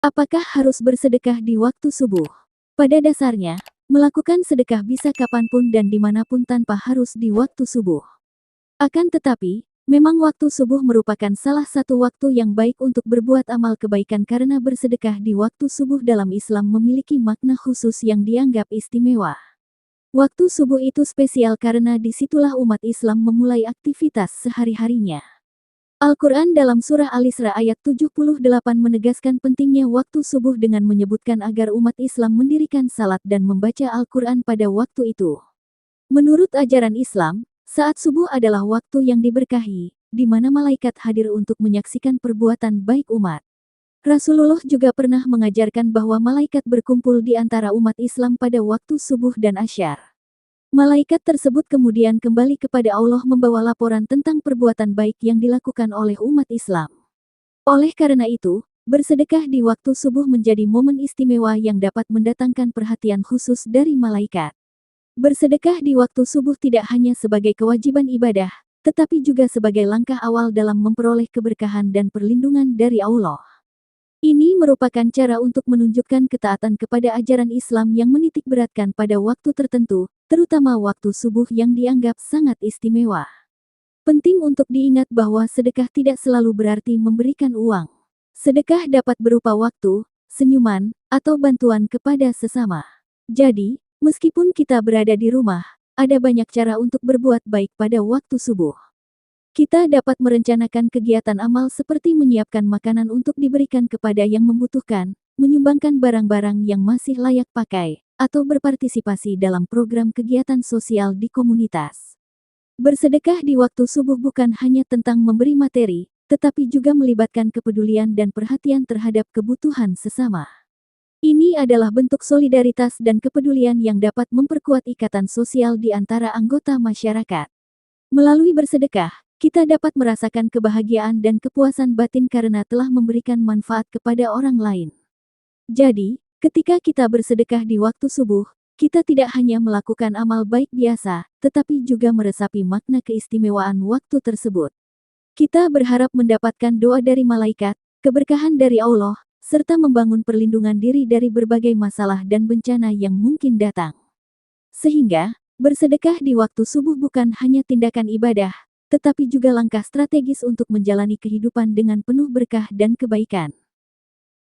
Apakah harus bersedekah di waktu subuh? Pada dasarnya, melakukan sedekah bisa kapanpun dan dimanapun tanpa harus di waktu subuh. Akan tetapi, memang waktu subuh merupakan salah satu waktu yang baik untuk berbuat amal kebaikan karena bersedekah di waktu subuh dalam Islam memiliki makna khusus yang dianggap istimewa. Waktu subuh itu spesial karena disitulah umat Islam memulai aktivitas sehari-harinya. Al-Quran dalam surah Al-Isra ayat 78 menegaskan pentingnya waktu subuh dengan menyebutkan agar umat Islam mendirikan salat dan membaca Al-Quran pada waktu itu. Menurut ajaran Islam, saat subuh adalah waktu yang diberkahi, di mana malaikat hadir untuk menyaksikan perbuatan baik umat. Rasulullah juga pernah mengajarkan bahwa malaikat berkumpul di antara umat Islam pada waktu subuh dan asyar. Malaikat tersebut kemudian kembali kepada Allah membawa laporan tentang perbuatan baik yang dilakukan oleh umat Islam. Oleh karena itu, bersedekah di waktu subuh menjadi momen istimewa yang dapat mendatangkan perhatian khusus dari malaikat. Bersedekah di waktu subuh tidak hanya sebagai kewajiban ibadah, tetapi juga sebagai langkah awal dalam memperoleh keberkahan dan perlindungan dari Allah. Ini merupakan cara untuk menunjukkan ketaatan kepada ajaran Islam yang menitik beratkan pada waktu tertentu, terutama waktu subuh yang dianggap sangat istimewa. Penting untuk diingat bahwa sedekah tidak selalu berarti memberikan uang. Sedekah dapat berupa waktu, senyuman, atau bantuan kepada sesama. Jadi, meskipun kita berada di rumah, ada banyak cara untuk berbuat baik pada waktu subuh. Kita dapat merencanakan kegiatan amal seperti menyiapkan makanan untuk diberikan kepada yang membutuhkan, menyumbangkan barang-barang yang masih layak pakai, atau berpartisipasi dalam program kegiatan sosial di komunitas. Bersedekah di waktu subuh bukan hanya tentang memberi materi, tetapi juga melibatkan kepedulian dan perhatian terhadap kebutuhan sesama. Ini adalah bentuk solidaritas dan kepedulian yang dapat memperkuat ikatan sosial di antara anggota masyarakat. Melalui bersedekah, kita dapat merasakan kebahagiaan dan kepuasan batin karena telah memberikan manfaat kepada orang lain. Jadi, ketika kita bersedekah di waktu subuh, kita tidak hanya melakukan amal baik biasa, tetapi juga meresapi makna keistimewaan waktu tersebut. Kita berharap mendapatkan doa dari malaikat, keberkahan dari Allah, serta membangun perlindungan diri dari berbagai masalah dan bencana yang mungkin datang. Sehingga, bersedekah di waktu subuh bukan hanya tindakan ibadah, tetapi juga langkah strategis untuk menjalani kehidupan dengan penuh berkah dan kebaikan.